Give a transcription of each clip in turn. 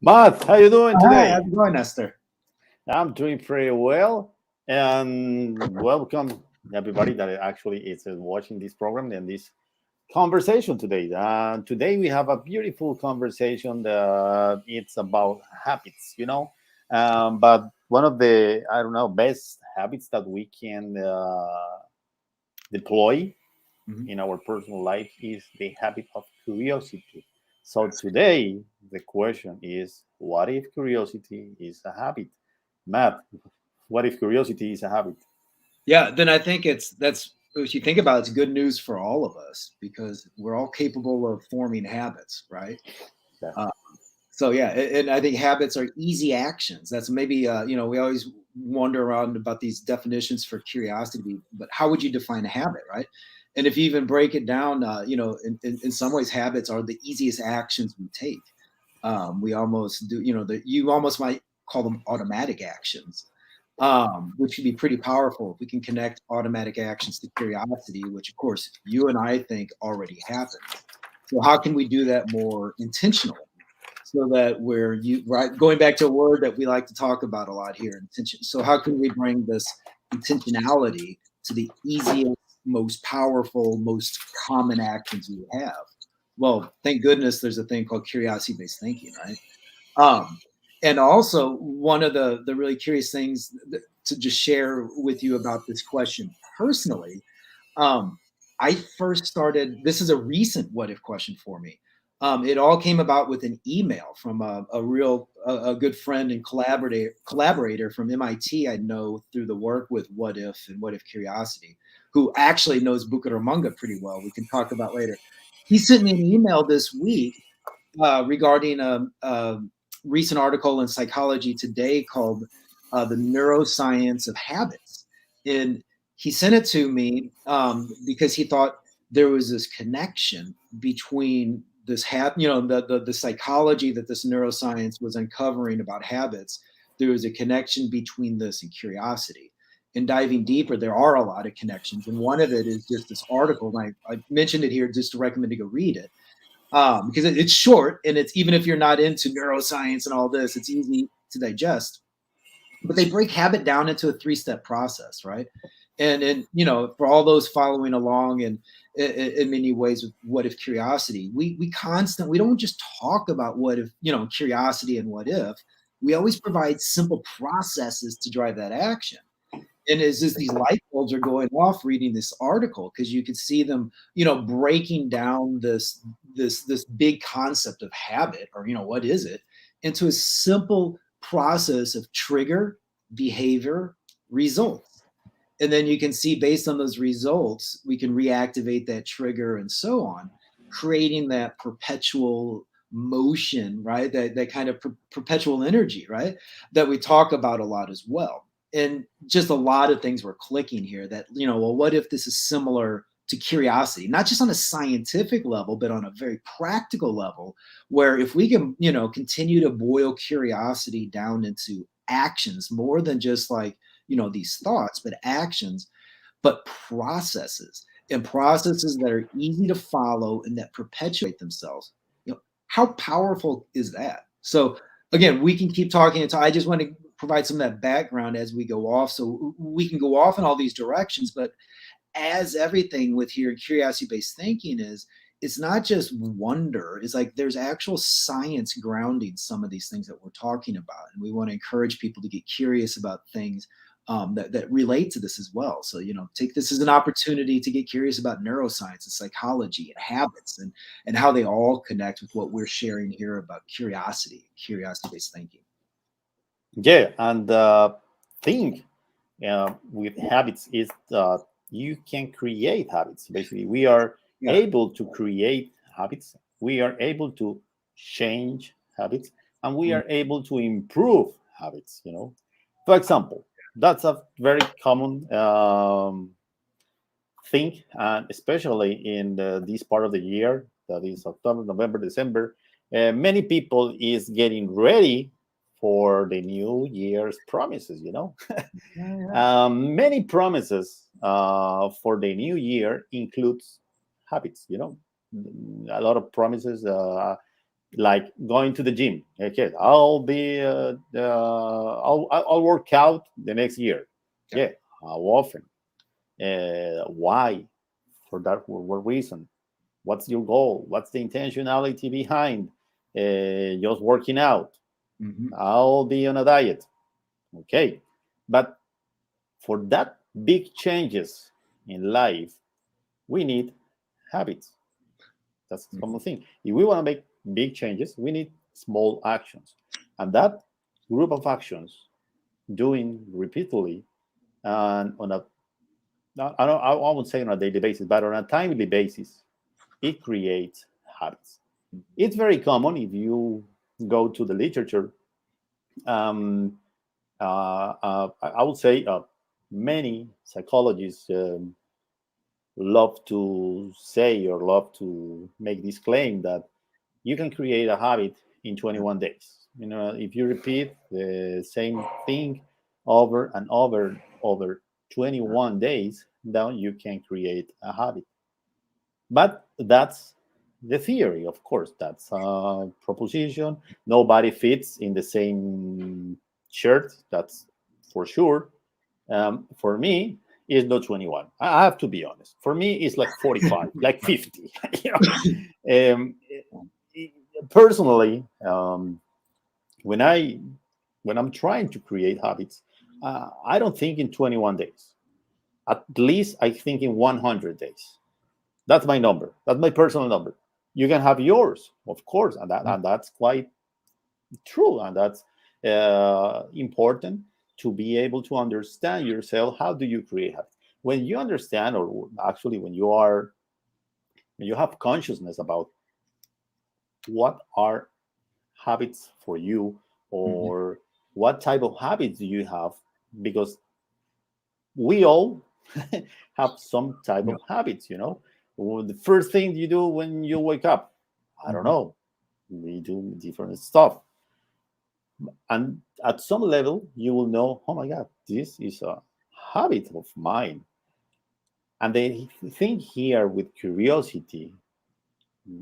Matt, how you doing Hi, how's today? it going, Nestor? I'm doing pretty well, and welcome everybody that actually is watching this program and this conversation today. Today we have a beautiful conversation that it's about habits, but one of the I don't know best habits that we can deploy Mhm. in our personal life is the habit of curiosity. So today the question is, what if curiosity is a habit? Matt, what if curiosity is a habit? Yeah, then I think that's if you think about it, it's good news for all of us because we're all capable of forming habits, right? Yeah. Uh, so yeah, and I think habits are easy actions. That's maybe we always wonder around about these definitions for curiosity, but how would you define a habit, right? And if you even break it down, in some ways, habits are the easiest actions we take. We almost do, you almost might call them automatic actions, which can be pretty powerful if we can connect automatic actions to curiosity, which of course you and I think already happens. So how can we do that more intentionally? So that we're right going back to a word that we like to talk about a lot here, intention. So how can we bring this intentionality to the easiest, most powerful, most common actions we have? Well, thank goodness there's a thing called curiosity-based thinking, right? Um, and also, one of the really curious things to just share with you about this question personally, um, I first started. This is a recent what if question for me. It all came about with an email from a good friend and collaborator from MIT. I know through the work with What If and What If Curiosity, who actually knows Bucaramanga pretty well. We can talk about later. He sent me an email this week regarding a recent article in Psychology Today called "The Neuroscience of Habits," and he sent it to me because he thought there was this connection between this the psychology that this neuroscience was uncovering about habits. There was a connection between this and curiosity. And diving deeper, there are a lot of connections, and one of it is just this article. And I mentioned it here just to recommend to go read it because it's short and it's even if you're not into neuroscience and all this, it's easy to digest. But they break habit down into a three-step process, right? And for all those following along and in many ways with what if curiosity, we don't just talk about what if curiosity and what if. We always provide simple processes to drive that action. And it's just these light bulbs are going off reading this article because you could see them, breaking down this big concept of habit or what is it into a simple process of trigger, behavior, results. And then you can see based on those results, we can reactivate that trigger and so on, creating that perpetual motion, right? That kind of perpetual energy, right? That we talk about a lot as well. And just a lot of things were clicking here that, well, what if this is similar to curiosity, not just on a scientific level, but on a very practical level, where if we can, continue to boil curiosity down into actions more than just like, these thoughts, but actions, but processes and processes that are easy to follow and that perpetuate themselves. How powerful is that? So again, we can keep talking until I just want to provide some of that background as we go off. So we can go off in all these directions, but as everything with here curiosity based thinking is, it's not just wonder. It's like there's actual science grounding some of these things that we're talking about. And we want to encourage people to get curious about things that relate to this as well. So, take this as an opportunity to get curious about neuroscience and psychology and habits and how they all connect with what we're sharing here about curiosity based thinking. Yeah, and thing with habits is you can create habits. Basically, we are Yeah. able to create habits. We are able to change habits, and we Mm. are able to improve habits. For example, that's a very common thing, and especially in this part of the year, that is October, November, December. Many people is getting ready for the new year's promises. Yeah, yeah. Many promises for the new year includes habits. A lot of promises. like going to the gym. Okay, I'll work out the next year. Yeah. Yeah, how often? Why? For that, for what reason? What's your goal? What's the intentionality behind just working out? Hmm. I'll be on a diet. Okay, but for that big changes in life, we need habits. That's a common thing. If we want to make big changes, we need small actions. And that group of actions doing repeatedly and on a I won't say on a daily basis, but on a timely basis, it creates habits. It's very common if you go to the literature. Um, I would say many psychologists love to say or love to make this claim that you can create a habit in 21 days. You know, if you repeat the same thing over and over 21 days, then you can create a habit. But that's the theory, of course. That's a proposition. Nobody fits in the same shirt. That's for sure. For me, it's not 21. I have to be honest. For me, it's like 45, like 50. You know? Personally, when I when I'm trying to create habits, I don't think in 21 days. At least I think in 100 days. That's my number. That's my personal number. You can have yours, of course, and that's quite true, and that's important to be able to understand yourself. How do you create habits? When you understand, or actually when you have consciousness about what are habits for you, Hmm. or what type of habits do you have, because we all have some type Yeah. of habits, you know. Well, the first thing you do when you wake up, I don't Hmm. know, we do different stuff, and at some level you will know, oh my god, this is a habit of mine. And the thing here with curiosity,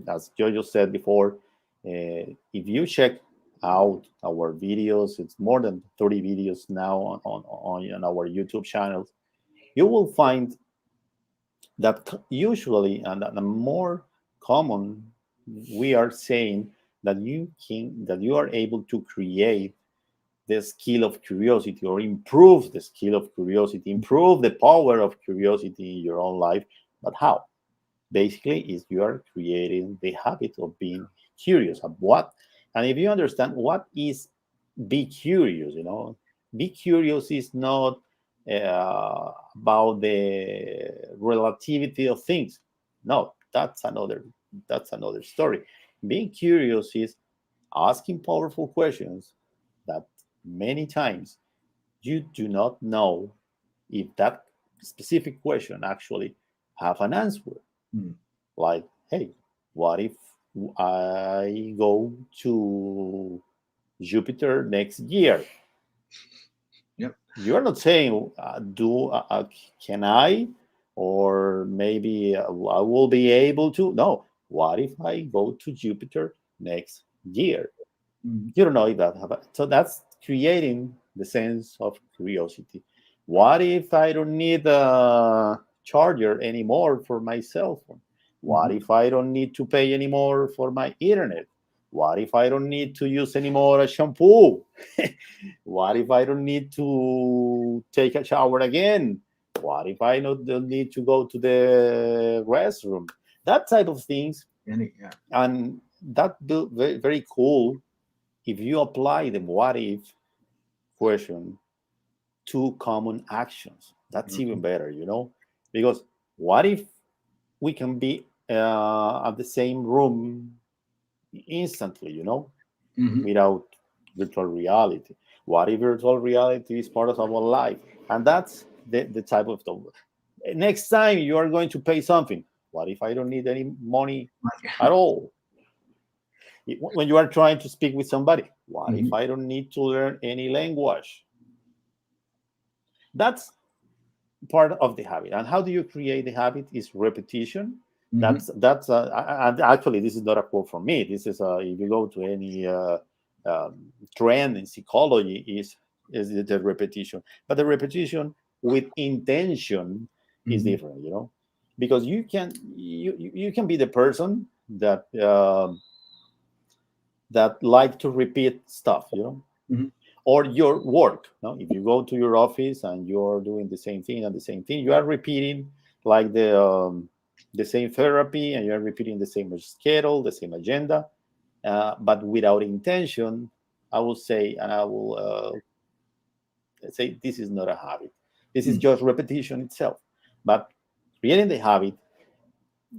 as Jojo said before, if you check out our videos, it's more than 30 videos now on our YouTube channels, you will find that usually, and the more common, we are saying that you are able to create the skill of curiosity, or improve the skill of curiosity, improve the power of curiosity in your own life. But how? Basically is you are creating the habit of being curious of what. And if you understand what is be curious, you know, be curious is not about the relativity of things. No, that's another story. Being curious is asking powerful questions that many times you do not know if that specific question actually have an answer. Hmm. Like, hey, what if I go to Jupiter next year? Yep. You're not saying, can I? Or maybe I will be able to. No, what if I go to Jupiter next year? Hmm. You don't know if that happens. So that's creating the sense of curiosity. What if I don't need a charger anymore for my cell phone? What Hmm. if I don't need to pay anymore for my internet? What if I don't need to use anymore a shampoo? What if I don't need to take a shower again? What if I don't need to go to the restroom? That type of things, Yeah. and that very, very cool if you apply the what if question to common actions. That's even Hmm. better, you know, because what if we can be at the same room instantly, you know, Hmm. without virtual reality? What if virtual reality is part of our life? And that's the type of the next time you are going to pay something. What if I don't need any money at all? When you are trying to speak with somebody, what if Hmm. I don't need to learn any language? That's part of the habit. And how do you create the habit is repetition. Mhm. Actually, this is not a quote from me. This is if you go to any trend in psychology, is the repetition, but the repetition with intention is Mhm. different. Because you can be the person that like to repeat stuff. Mhm. Or your work. No? If you go to your office and you're doing the same thing and the same thing, you are repeating like the same therapy, and you are repeating the same schedule, the same agenda, but without intention. I will say, and I will say, this is not a habit. This is Mm. just repetition itself. But creating the habit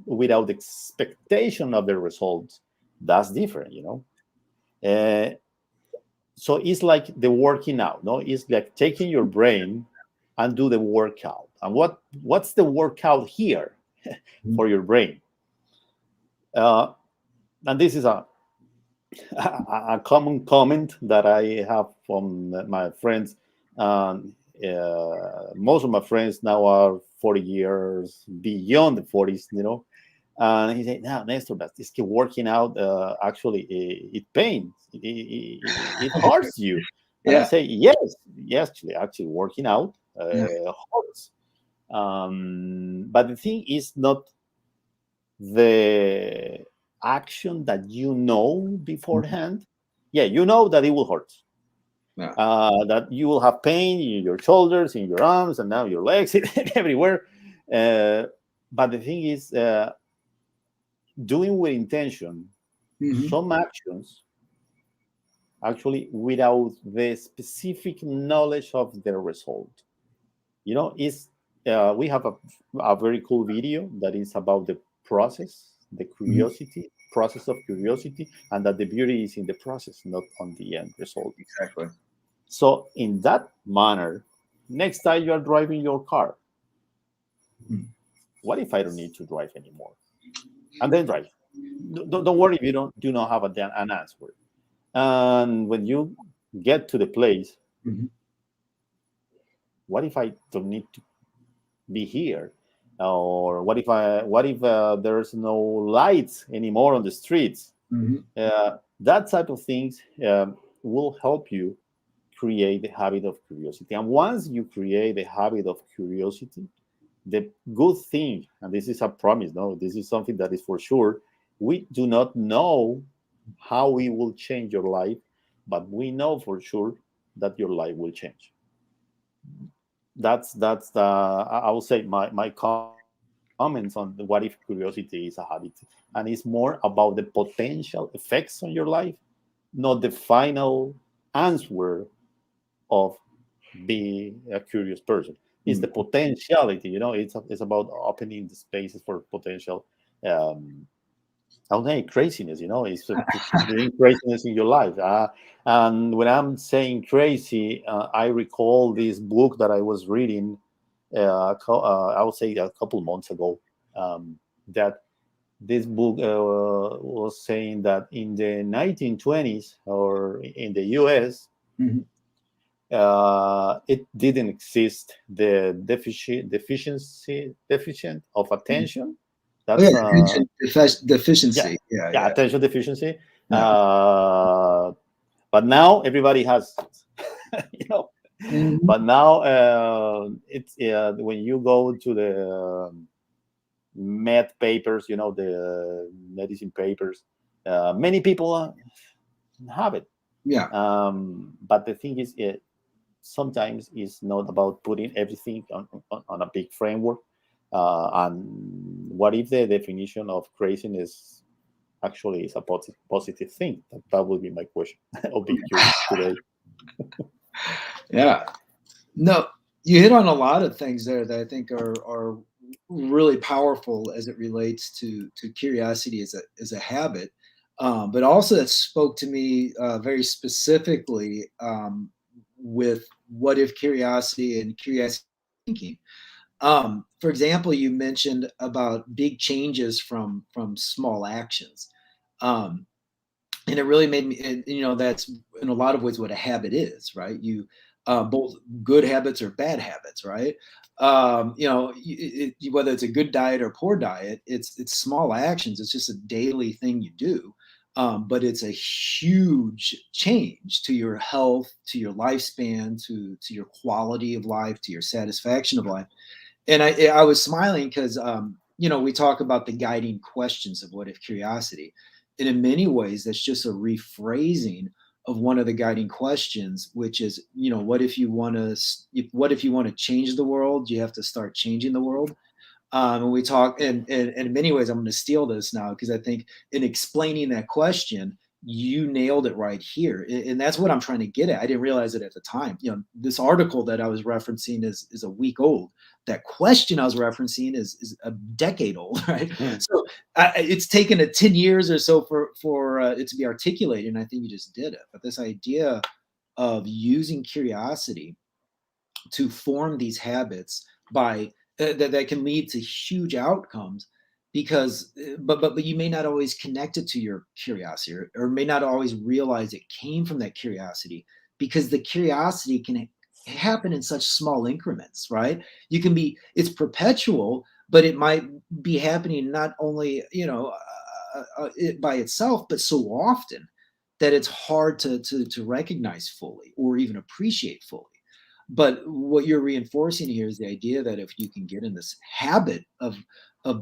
without expectation of the results, that's different. Uh, so it's like the working out. No, it's like taking your brain and do the workout. And what's the workout here Mhm. for your brain? And this is a common comment that I have from my friends. um, Most of my friends now are 40 years beyond the 40s. And he said, "No, Nestor, but this keep working out. Actually, it pains. It hurts you." And I Yeah. say, "Yes, yes, actually, working out Yeah. hurts." But the thing is not the action that you know Mhm. beforehand. Yeah, you know that it will hurt. Yeah. That you will have pain in your shoulders, in your arms, and now your legs, everywhere. Uh, but the thing is, doing with intention Mhm. some actions actually without the specific knowledge of the result. Is We have a very cool video that is about the process, the Mhm. curiosity, process of curiosity, and that the beauty is in the process, not on the end result. Exactly. So, in that manner, next time you are driving your car, Mhm. what if I don't need to drive anymore? And then drive. Don't worry if you do not have an answer. And when you get to the place, Mhm. what if I don't need to be here? Or what if there's no lights anymore on the streets? Mhm. That type of things will help you create the habit of curiosity. And once you create the habit of curiosity, the good thing, and this is a promise, no, this is something that is for sure, we do not know how it will change your life, but we know for sure that your life will change. That's the I will say my comments on what if curiosity is a habit, and it's more about the potential effects on your life, not the final answer of be a curious person. It's the Mhm. potentiality. It's about opening the spaces for potential. Um, I'll say craziness. It's to bring craziness in your life. And when I'm saying crazy, I recall this book that I was reading. I would say a couple months ago. That this book was saying that in the 1920s, or in the U.S., Mhm. it didn't exist the deficient of Mhm. attention. Oh yeah, That's attention yeah, deficiency. Yeah, yeah, yeah, attention deficiency. yeah. But now everybody has, you know. Mhm. But now it's when you go to the med papers, the medicine papers, many people have it. Yeah. But the thing is, sometimes it's not about putting everything on a big framework. And what if the definition of craziness actually is a positive thing? That would be my question. I'll be curious today. Yeah. No, you hit on a lot of things there that I think are really powerful as it relates to curiosity as a habit, but also that spoke to me very specifically with what if curiosity and curiosity thinking. For example, you mentioned about big changes from small actions. Um, and it really made me, and, that's in a lot of ways what a habit is, right? both good habits or bad habits, right? Whether it's a good diet or poor diet, it's small actions. It's just a daily thing you do, but it's a huge change to your health, to your lifespan, to your quality of life, to your satisfaction of life. And I was smiling because we talk about the guiding questions of what if curiosity, and in many ways that's just a rephrasing of one of the guiding questions, which is, what if you want to change the world? You have to start changing the world. And we talk, and in many ways, I'm going to steal this now because I think in explaining that question, you nailed it right here, and that's what I'm trying to get at. I didn't realize it at the time. This article that I was referencing is a week old. That question I was referencing is a decade old, right? So it's taken 10 years or so for it to be articulated, and I think you just did it. But this idea of using curiosity to form these habits by that can lead to huge outcomes, because but you may not always connect it to your curiosity, or may not always realize it came from that curiosity, because the curiosity can happen in such small increments, right? It's perpetual, but it might be happening not only it by itself, but so often that it's hard to recognize fully or even appreciate fully. But what you're reinforcing here is the idea that if you can get in this habit of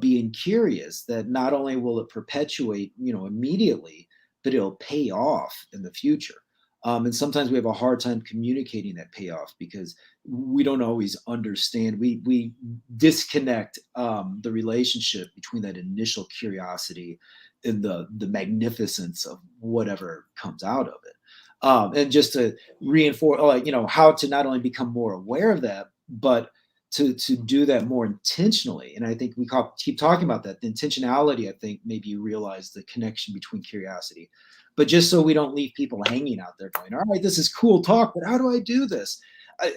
being curious, that not only will it perpetuate, immediately, but it'll pay off in the future. And sometimes we have a hard time communicating that payoff because we don't always understand. We disconnect the relationship between that initial curiosity and the magnificence of whatever comes out of it. And just to reinforce, how to not only become more aware of that, but to do that more intentionally. And I think we keep talking about that. The intentionality, I think maybe you realize the connection between curiosity, but just so we don't leave people hanging out there going, all right, this is cool talk, but how do I do this?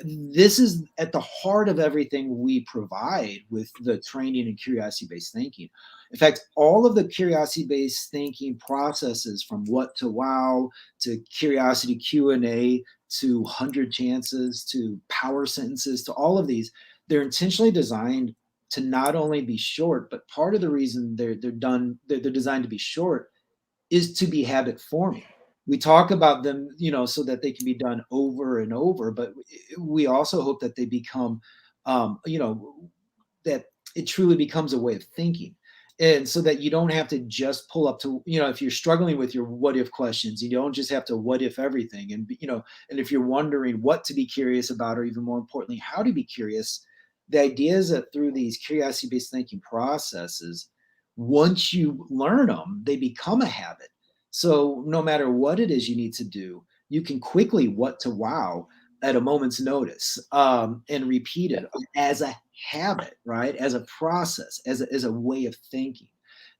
This is at the heart of everything we provide with the training and curiosity-based thinking. In fact, all of the curiosity-based thinking processes, from what to wow, to curiosity Q&A, to 100 chances, to power sentences, to all of these, they're intentionally designed to not only be short, but part of the reason they're designed to be short is to be habit forming. We talk about them, so that they can be done over and over, but we also hope that they become, that it truly becomes a way of thinking. And so that you don't have to just pull up to, if you're struggling with your what if questions, you don't just have to what if everything. And if you're wondering what to be curious about, or even more importantly, how to be curious, the idea is that through these curiosity-based thinking processes, once you learn them, they become a habit. So no matter what it is you need to do, you can quickly what to wow at a moment's notice, and repeat it as a habit, right? As a process, as a way of thinking.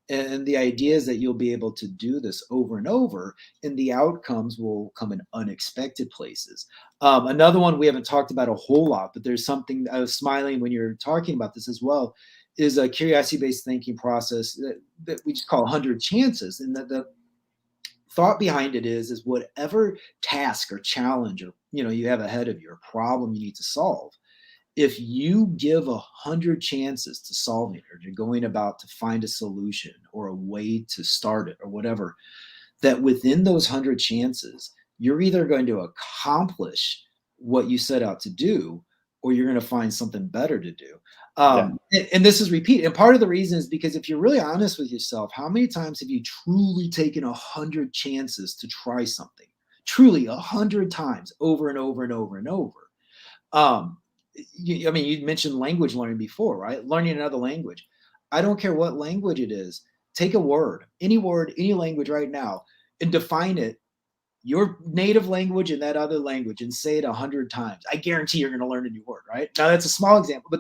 And the idea is that you'll be able to do this over and over, and the outcomes will come in unexpected places. Another one we haven't talked about a whole lot, but there's something I was smiling when you're talking about this as well, is a curiosity-based thinking process that we just call 100 chances. And the thought behind it is whatever task or challenge, or you have ahead of you, or problem you need to solve, if you give 100 chances to solving it, or you're going about to find a solution or a way to start it or whatever, that within those 100 chances, you're either going to accomplish what you set out to do, or you're going to find something better to do. And this is repeat. And part of the reason is because if you're really honest with yourself, how many times have you truly taken 100 chances to try something? Truly 100 times, over and over and over and over. You mentioned language learning before, right? Learning another language. I don't care what language it is. Take a word, any language right now, and define it, your native language and that other language, and say it 100 times. I guarantee you're going to learn a new word, right? Now that's a small example,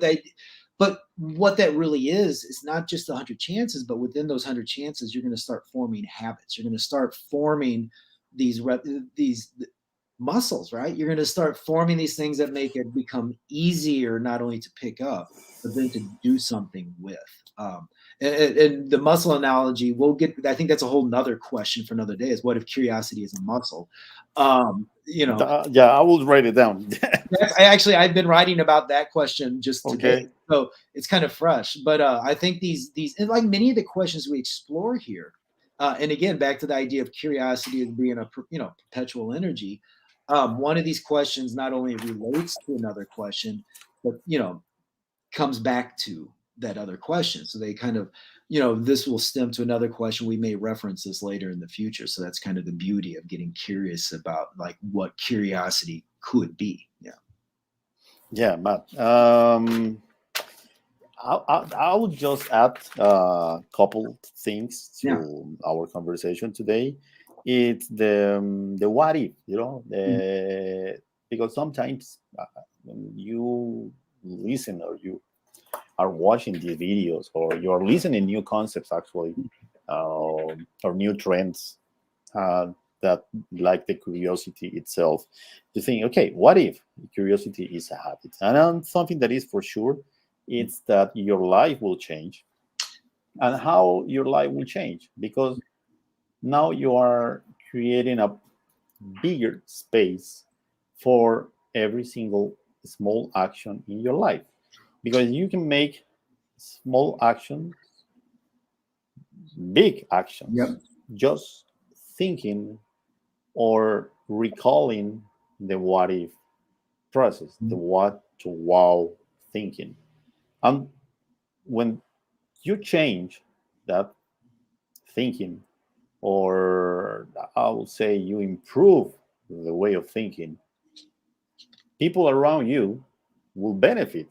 but what that really is not just 100 chances, but within those 100 chances, you're going to start forming habits. You're going to start forming these muscles, right? You're going to start forming these things that make it become easier not only to pick up, but then to do something with. And the muscle analogy, we'll get. I think that's a whole nother question for another day. Is what if curiosity is a muscle? You know, Yeah, I will write it down. I've been writing about that question just today, Okay. so it's kind of fresh. But I think these and like many of the questions we explore here, and again back to the idea of curiosity as being a perpetual energy. One of these questions not only relates to another question, but comes back to that other question. So they kind of, this will stem to another question. We may reference this later in the future. So that's kind of the beauty of getting curious about like what curiosity could be. Yeah. Yeah, Matt. I would just add a couple things Yeah. to our conversation today. It's the what if, because sometimes when you listen or you are watching these videos or you are listening new concepts actually, or new trends, uh, that like the curiosity itself, to think, okay, what if curiosity is a habit? And something that is for sure, it's that your life will change. And how your life will change, because now you are creating a bigger space for every single small action in your life, because you can make small actions big actions, Yep. just thinking or recalling the what if process, the what to wow thinking. And when you change that thinking, or I would say you improve the way of thinking, people around you will benefit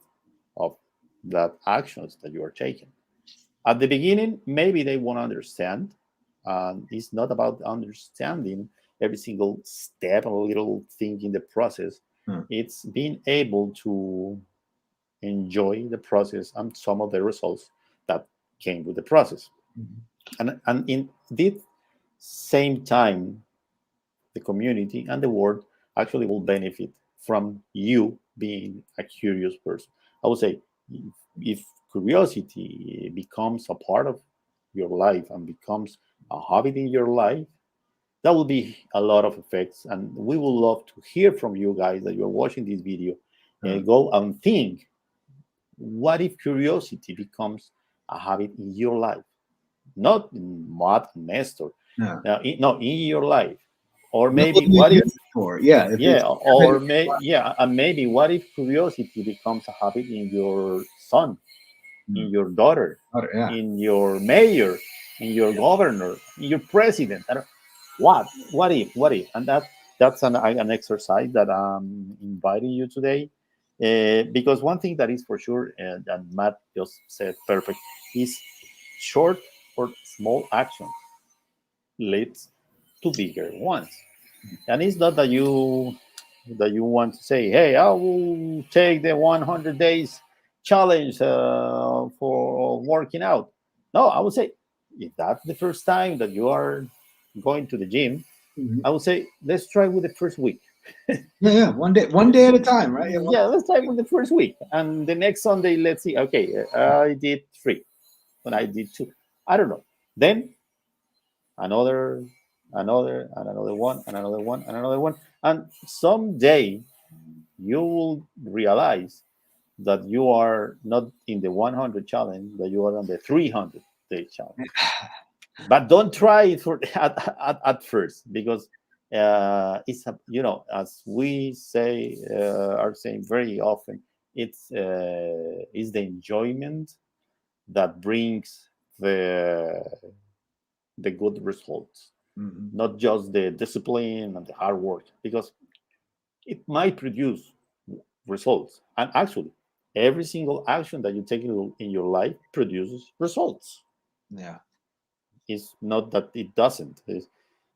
of that actions that you are taking. At the beginning, maybe they won't understand. And it's not about understanding every single step and little thing in the process. Hmm. It's being able to enjoy the process and some of the results that came with the process. And in this same time, the community and the world actually will benefit from you being a curious person. I would say if curiosity becomes a part of your life and becomes a habit in your life, that will be a lot of effects. And we would love to hear from you guys that you're watching this video. Go and think, what if curiosity becomes a habit in your life? Not in Matt and Nestor. Yeah. No, in your life. Or What maybe will you what if, use it for? Yeah. If yeah, it's and maybe what if curiosity becomes a habit in your son, in your daughter, yeah. in your mayor, in your governor, in your president? What if? And that's an exercise that I'm inviting you today, because one thing that is for sure, and Matt just said perfect, is short or small actions leads to bigger ones. And it's not that you want to say, hey, I will take the 100 days challenge for working out. No, I would say, if that's the first time that you are going to the gym, I would say, let's try with the first week. Yeah. One day at a time, right? Yeah, let's try with the first week. And the next Sunday, let's see, okay, I did 3, but I did 2. I don't know. Then another, and another one, and another one, and another one. And someday you will realize that you are not in the 100 challenge, that you are on the 300-day challenge. But don't try it for at first, because it's as we say, are saying very often, it's the enjoyment that brings the good results, not just the discipline and the hard work, because it might produce results. And actually, every single action that you take in your life produces results. Yeah. It's not that it doesn't.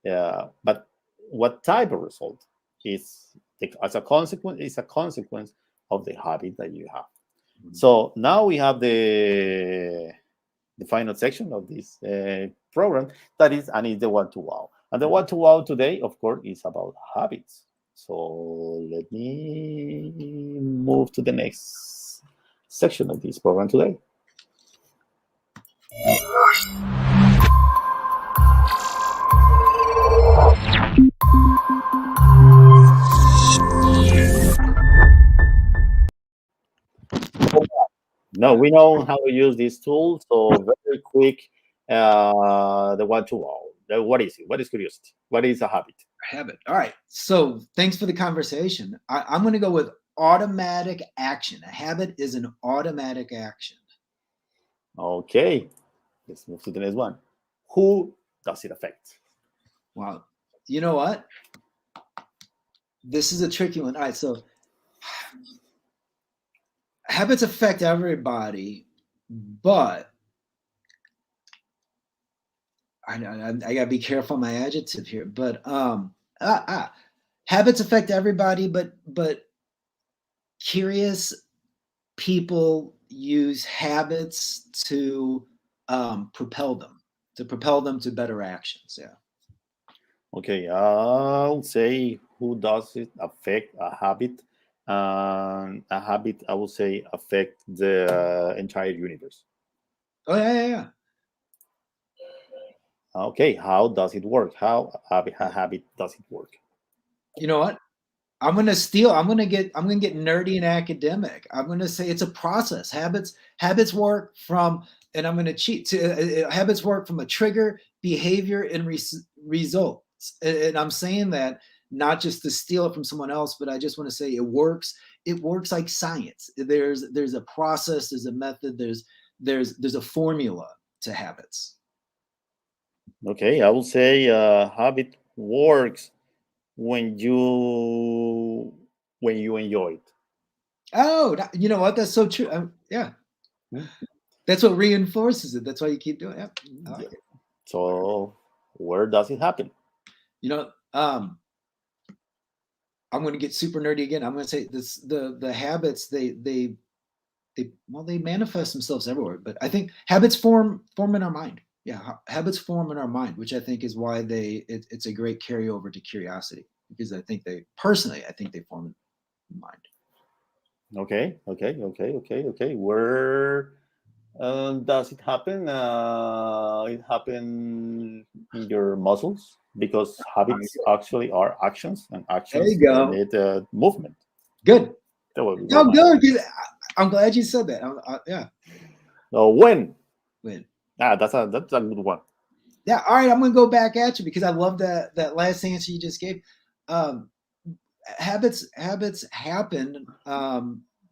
But what type of result is as a consequence? Is a consequence of the habit that you have. So now we have the final section of this program, that is, and it's the one to wow. And the one to wow today, of course, is about habits. So let me move to the next section of this program today. No, we know how to use this tool. So very quick, the one to all. What is it? What is curiosity? What is a habit? Habit. All right. So thanks for the conversation. I'm going to go with automatic action. A habit is an automatic action. Okay, let's move to the next one. Who does it affect? Wow. You know what? This is a tricky one. All right. So habits affect everybody, but I gotta be careful on my adjective here. But habits affect everybody, but curious people use habits to propel them to better actions. Yeah. Okay, I'll say who does it affect a habit? A habit, I will say, affect the entire universe. Oh yeah. Okay, how does it work? How a habit does it work? You know what? I'm gonna get nerdy and academic. I'm gonna say it's a process. Habits work from, and I'm gonna cheat to habits work from a trigger, behavior, and results. And I'm saying that not just to steal it from someone else, but I just want to say it works. It works like science. There's a process. There's a method. There's a formula to habits. Okay, I will say habit works when you enjoy it. Oh, you know what? That's so true. Yeah. Hmm? That's what reinforces it. That's why you keep doing it. I like it. So where does it happen? You know, I'm going to get super nerdy again. I'm going to say this: the habits they manifest themselves everywhere, but I think habits form in our mind. Yeah, habits form in our mind, which I think is why it's a great carryover to curiosity, because I think they form in mind. Okay. Where does it happen? It happen in your muscles because habits actually are actions, and There actions you go. need movement. Good. That will be No, mine. good. I'm glad you said that. Yeah. So when? Win. That's a good one. Yeah. All right. I'm going to go back at you because I love that last answer you just gave. Habits happen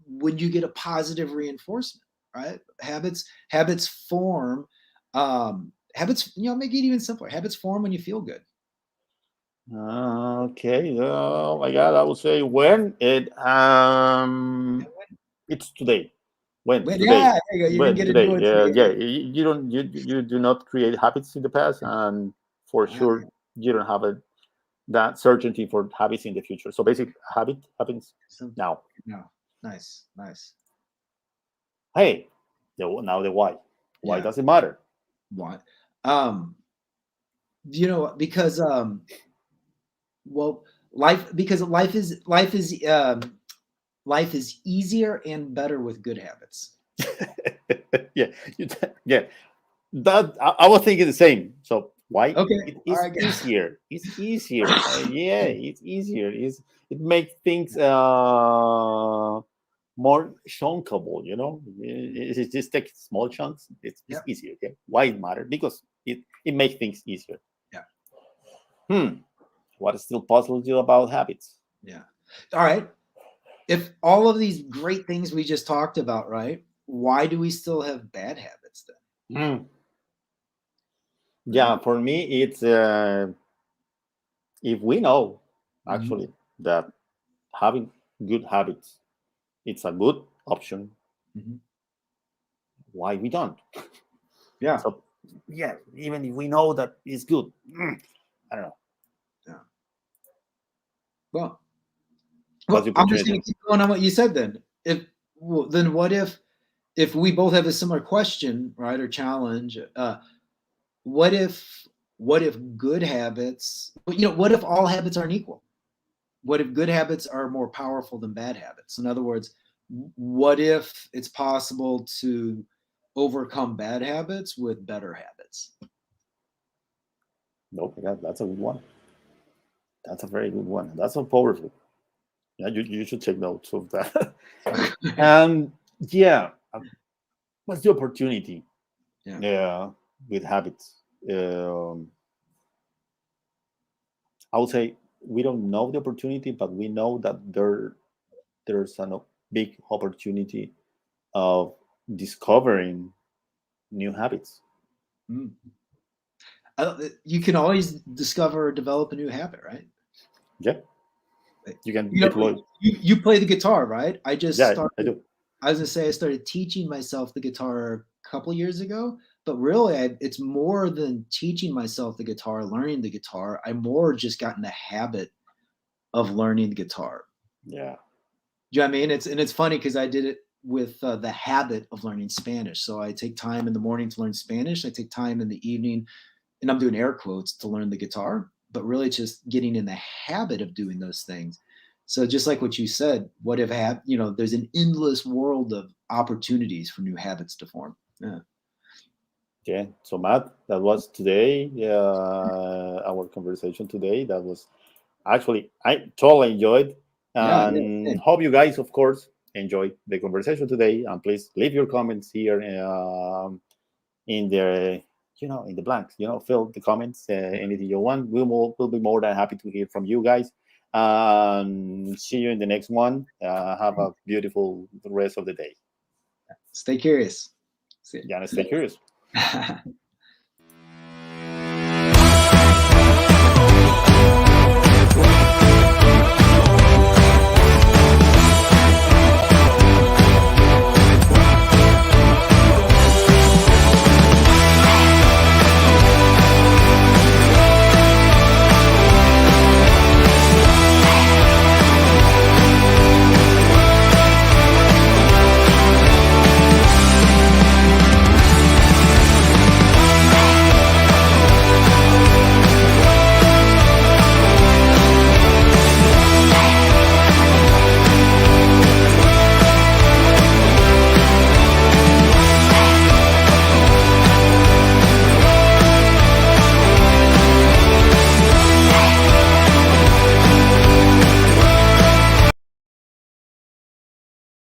when you get a positive reinforcement, right? Habits form. Habits, make it even simpler. Habits form when you feel good. Okay. Oh my God! I would say when it's today. When today? Yeah, there you go. You're gonna When get today? into it Yeah. today. You do not create habits in the past, and for sure you don't have that certainty for habits in the future. So basically, habit happens now. No, nice. Hey, now the why. Why Yeah. does it matter? What? Because well, life is easier and better with good habits. Yeah, yeah. That I was thinking the same. So why Okay. it All is right. easier? It's easier. Yeah, it's easier. It makes things more chunkable. It just take small chunks. It's Yep. easier. Okay? Why it matter? Because it makes things easier. Yeah. What still puzzles you about habits? Yeah. All right. If all of these great things we just talked about, right? Why do we still have bad habits then? Yeah, for me, it's if we know Mhm. actually that having good habits it's a good option, Mhm. why we don't? Yeah. So yeah, even if we know that it's good, I don't know. Yeah. Well, What's your I'm just opportunity? going to keep going on what you said then. Then what if we both have a similar question, right, or challenge? What if what if good habits? What if all habits aren't equal? what if good habits are more powerful than bad habits? In other words, what if it's possible to overcome bad habits with better habits? Okay, that's a good one. That's a very good one. That's so powerful. Yeah, you should take notes of that. And yeah, what's the opportunity? Yeah, with habits. I would say we don't know the opportunity, but we know that there's a big opportunity of discovering new habits. Mm. You can always discover or develop a new habit, right? Yeah, you can You know, deploy. you play the guitar, right? I just Yeah, I started. do. I was gonna say I started teaching myself the guitar a couple years ago, but really, it's more than teaching myself the guitar, learning the guitar. I more just got in the habit of learning the guitar. Yeah. Do you know what I mean? It's funny because I did it with the habit of learning Spanish. So I take time in the morning to learn Spanish. I take time in the evening, and I'm doing air quotes, to learn the guitar. But really, just getting in the habit of doing those things. So just like what you said, what if there's an endless world of opportunities for new habits to form. Yeah. Okay. So Matt, that was today. Our conversation today. That was actually I totally enjoyed, Yeah. and hope you guys, of course, enjoyed the conversation today. And please leave your comments here in the in the blanks. Fill the comments. Anything you want. We'll be more than happy to hear from you guys. See you in the next one. Have a beautiful rest of the day. Stay curious. See Yeah, stay curious. ya.